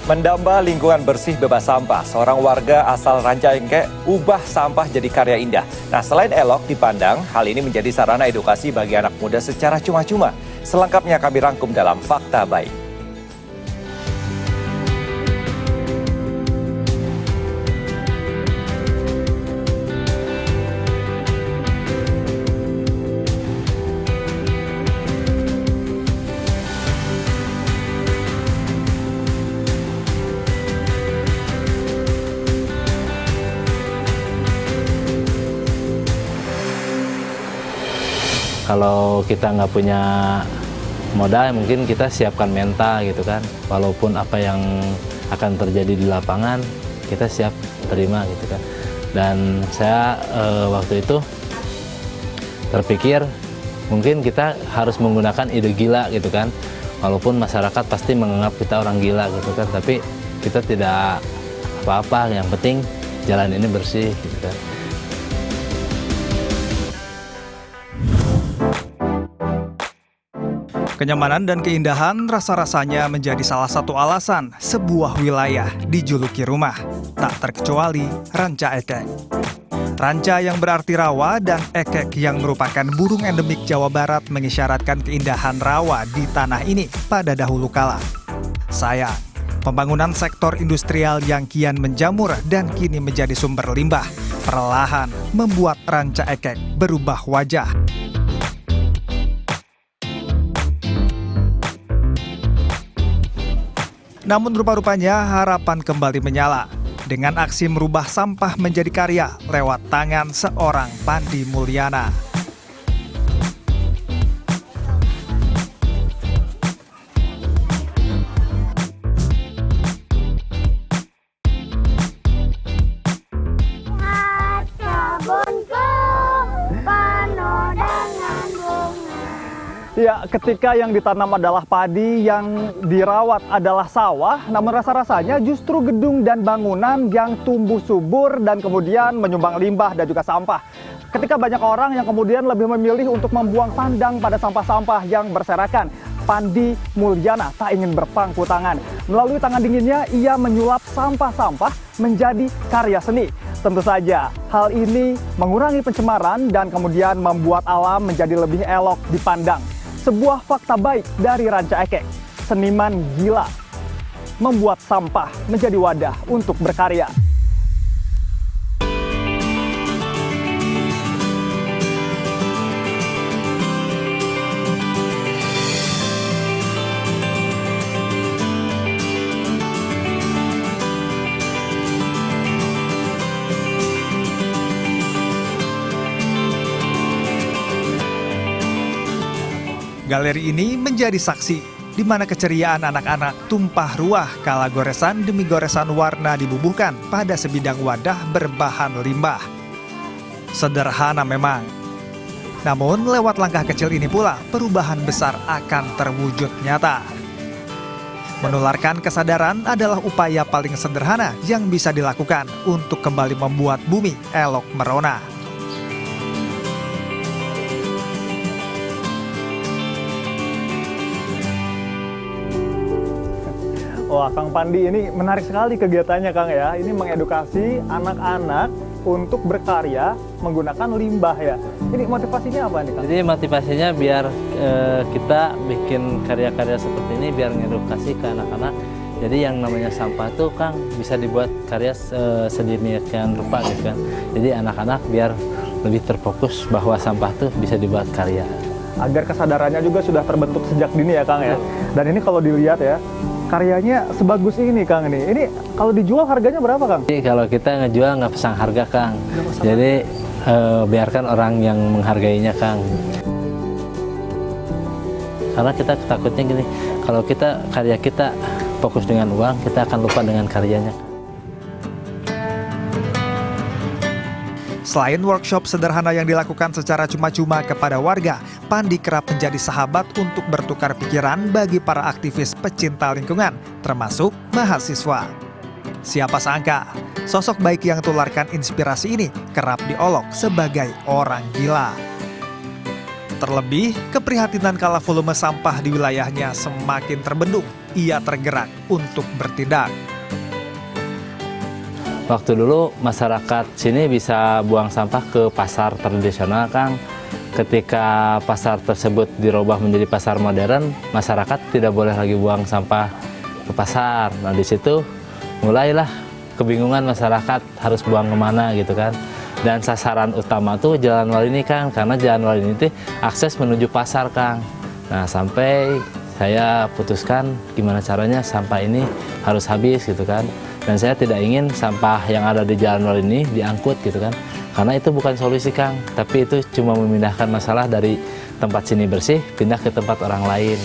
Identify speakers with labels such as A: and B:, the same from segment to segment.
A: Mendamba lingkungan bersih bebas sampah, seorang warga asal Rancaekek ubah sampah jadi karya indah. Nah, selain elok dipandang, hal ini menjadi sarana edukasi bagi anak muda secara cuma-cuma. Selengkapnya kami rangkum dalam Fakta Baik.
B: Kalau kita nggak punya modal, mungkin kita siapkan mental gitu kan. Walaupun apa yang akan terjadi di lapangan, kita siap terima gitu kan. Dan saya waktu itu terpikir mungkin kita harus menggunakan ide gila gitu kan. Walaupun masyarakat pasti menganggap kita orang gila gitu kan, tapi kita tidak apa-apa. Yang penting jalan ini bersih gitu kan.
C: Kenyamanan dan keindahan rasa-rasanya menjadi salah satu alasan sebuah wilayah dijuluki rumah, tak terkecuali Rancaekek. Ranca yang berarti rawa dan ekek yang merupakan burung endemik Jawa Barat mengisyaratkan keindahan rawa di tanah ini pada dahulu kala. Sayang, pembangunan sektor industrial yang kian menjamur dan kini menjadi sumber limbah perlahan membuat Rancaekek berubah wajah. Namun rupa-rupanya harapan kembali menyala dengan aksi merubah sampah menjadi karya lewat tangan seorang Pandi Mulyana.
D: Ya, ketika yang ditanam adalah padi, yang dirawat adalah sawah, namun rasa-rasanya justru gedung dan bangunan yang tumbuh subur dan kemudian menyumbang limbah dan juga sampah. Ketika banyak orang yang kemudian lebih memilih untuk membuang sandang pada sampah-sampah yang berserakan, Pandi Mulyana tak ingin berpangku tangan. Melalui tangan dinginnya, ia menyulap sampah-sampah menjadi karya seni. Tentu saja, hal ini mengurangi pencemaran dan kemudian membuat alam menjadi lebih elok dipandang. Sebuah fakta baik dari Rancaekek, seniman gila membuat sampah menjadi wadah untuk berkarya.
C: Galeri ini menjadi saksi di mana keceriaan anak-anak tumpah ruah kala goresan demi goresan warna dibubuhkan pada sebidang wadah berbahan limbah. Sederhana memang. Namun lewat langkah kecil ini pula perubahan besar akan terwujud nyata. Menularkan kesadaran adalah upaya paling sederhana yang bisa dilakukan untuk kembali membuat bumi elok merona.
D: Wah, Kang Pandi, ini menarik sekali kegiatannya, Kang ya. Ini mengedukasi anak-anak untuk berkarya menggunakan limbah ya. Ini motivasinya apa nih, Kang?
B: Jadi motivasinya biar kita bikin karya-karya seperti ini biar ngedukasi ke anak-anak. Jadi yang namanya sampah tuh, Kang, bisa dibuat karya sedemikian rupa gitu kan. Jadi anak-anak biar lebih terfokus bahwa sampah tuh bisa dibuat karya.
D: Agar kesadarannya juga sudah terbentuk sejak dini ya, Kang ya. Dan ini kalau dilihat ya, karyanya sebagus ini, Kang. Ini kalau dijual harganya berapa, Kang?
B: Jadi kalau kita ngejual nggak pasang harga, Kang. Jadi biarkan orang yang menghargainya, Kang. Karena kita takutnya gini, kalau karya kita fokus dengan uang, kita akan lupa dengan karyanya.
C: Selain workshop sederhana yang dilakukan secara cuma-cuma kepada warga, Pandi kerap menjadi sahabat untuk bertukar pikiran bagi para aktivis pecinta lingkungan, termasuk mahasiswa. Siapa sangka, sosok baik yang tularkan inspirasi ini kerap diolok sebagai orang gila. Terlebih, keprihatinan kala volume sampah di wilayahnya semakin terbendung ia tergerak untuk bertindak.
B: Waktu dulu masyarakat sini bisa buang sampah ke pasar tradisional, Kang. Ketika pasar tersebut dirubah menjadi pasar modern, masyarakat tidak boleh lagi buang sampah ke pasar. Nah, di situ mulailah kebingungan masyarakat harus buang kemana gitu kan. Dan sasaran utama tuh Jalan Wal ini, Kang, karena Jalan Wal ini tuh akses menuju pasar, Kang. Nah, sampai saya putuskan gimana caranya sampah ini harus habis gitu kan. Dan saya tidak ingin sampah yang ada di Jalan Wal ini diangkut gitu kan. Karena itu bukan solusi, Kang. Tapi itu cuma memindahkan masalah dari tempat sini bersih, pindah ke tempat orang lain.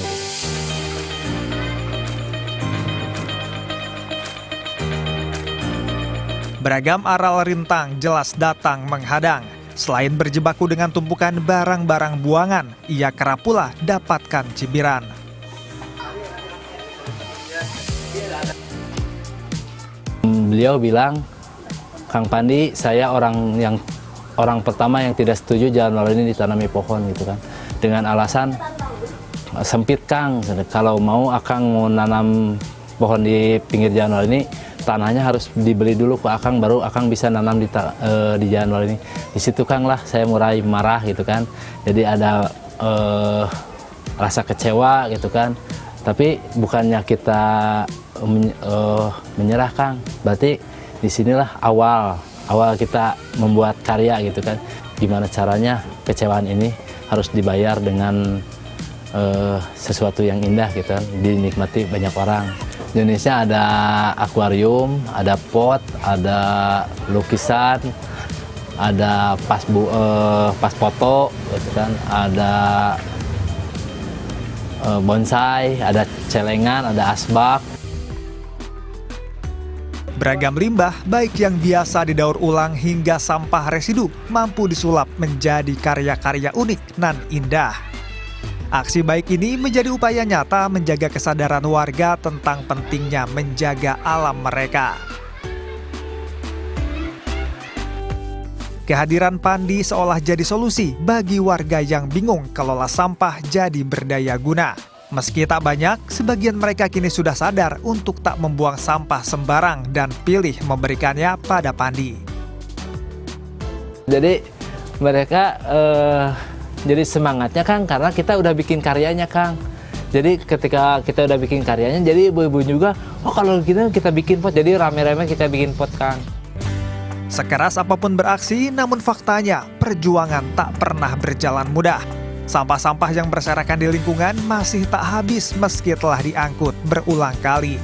C: Beragam aral rintang jelas datang menghadang. Selain berjibaku dengan tumpukan barang-barang buangan, ia kerap pula dapatkan cibiran.
B: Beliau bilang, Kang Pandi, saya orang pertama yang tidak setuju Jalan Wal ini ditanami pohon gitu kan. Dengan alasan sempit, Kang. Kalau mau Akang mau nanam pohon di pinggir Jalan Wal ini, tanahnya harus dibeli dulu ke Akang, baru Akang bisa nanam di Jalan Wal ini. Di situ, Kang, lah saya mulai marah gitu kan. Jadi ada rasa kecewa gitu kan. Tapi bukannya kita menyerah, Kang. Berarti disinilah awal kita membuat karya gitu kan. Gimana caranya kecewaan ini harus dibayar dengan sesuatu yang indah gitu kan, dinikmati banyak orang. Di Indonesia ada akuarium, ada pot, ada lukisan, ada pas foto gitu kan, ada bonsai, ada celengan, ada asbak.
C: Beragam limbah, baik yang biasa didaur ulang hingga sampah residu, mampu disulap menjadi karya-karya unik nan indah. Aksi baik ini menjadi upaya nyata menjaga kesadaran warga tentang pentingnya menjaga alam mereka. Kehadiran Pandi seolah jadi solusi bagi warga yang bingung kelola sampah jadi berdaya guna. Meski tak banyak, sebagian mereka kini sudah sadar untuk tak membuang sampah sembarang dan pilih memberikannya pada Pandi.
B: Jadi mereka jadi semangatnya, Kang, karena kita udah bikin karyanya, Kang. Jadi ketika kita udah bikin karyanya, jadi ibu-ibu juga, oh kalau gitu kita bikin pot, jadi rame-rame kita bikin pot, Kang.
C: Sekeras apapun beraksi, namun faktanya perjuangan tak pernah berjalan mudah. Sampah-sampah yang berserakan di lingkungan masih tak habis meski telah diangkut berulang kali.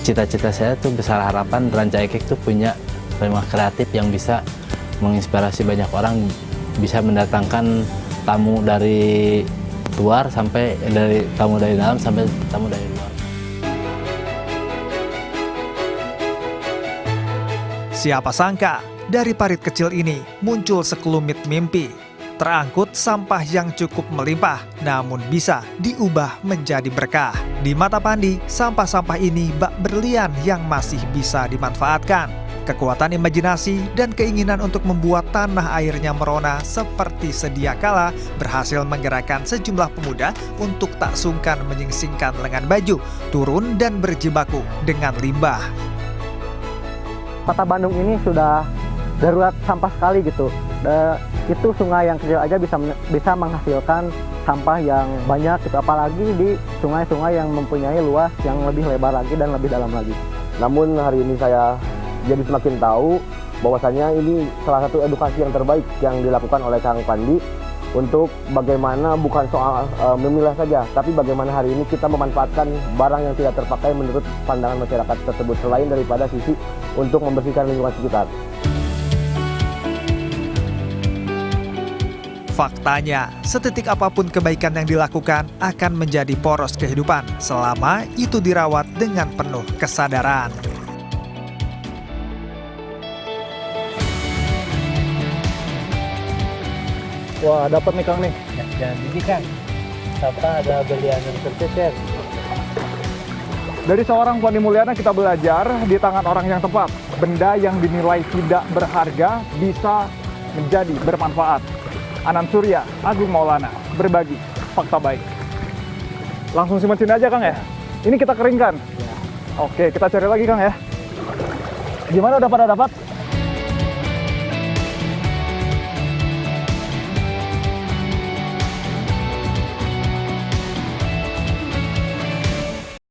B: Cita-cita saya tuh besar harapan Ranca Ekek tuh punya rumah kreatif yang bisa menginspirasi banyak orang, bisa mendatangkan tamu dari luar sampai tamu dari dalam sampai tamu dari luar.
C: Siapa sangka dari parit kecil ini muncul sekelumit mimpi. Terangkut sampah yang cukup melimpah, namun bisa diubah menjadi berkah. Di mata Pandi, sampah-sampah ini bak berlian yang masih bisa dimanfaatkan. Kekuatan imajinasi dan keinginan untuk membuat tanah airnya merona seperti sedia kala berhasil menggerakkan sejumlah pemuda untuk tak sungkan menyingsingkan lengan baju, turun dan berjibaku dengan limbah.
D: Kota Bandung ini sudah darurat sampah sekali gitu. Itu sungai yang kecil aja bisa menghasilkan sampah yang banyak gitu, apalagi di sungai-sungai yang mempunyai luas yang lebih lebar lagi dan lebih dalam lagi.
E: Namun hari ini saya jadi semakin tahu bahwasanya ini salah satu edukasi yang terbaik yang dilakukan oleh Kang Pandi untuk bagaimana bukan soal memilah saja, tapi bagaimana hari ini kita memanfaatkan barang yang tidak terpakai menurut pandangan masyarakat tersebut, selain daripada sisi untuk membersihkan lingkungan sekitar.
C: Faktanya, sedetik apapun kebaikan yang dilakukan akan menjadi poros kehidupan selama itu dirawat dengan penuh kesadaran.
D: Wah, dapat nih Kang nih.
B: Jangan gini, Kang. Sampah ada berlian yang tercecer.
D: Dari seorang Pandi Mulyana kita belajar di tangan orang yang tepat. Benda yang dinilai tidak berharga bisa menjadi bermanfaat. Anand Surya, Agung Maulana, berbagi fakta baik. Langsung simpan sini aja Kang ya? Ini kita keringkan? Oke, kita cari lagi Kang ya. Gimana, udah pada dapat?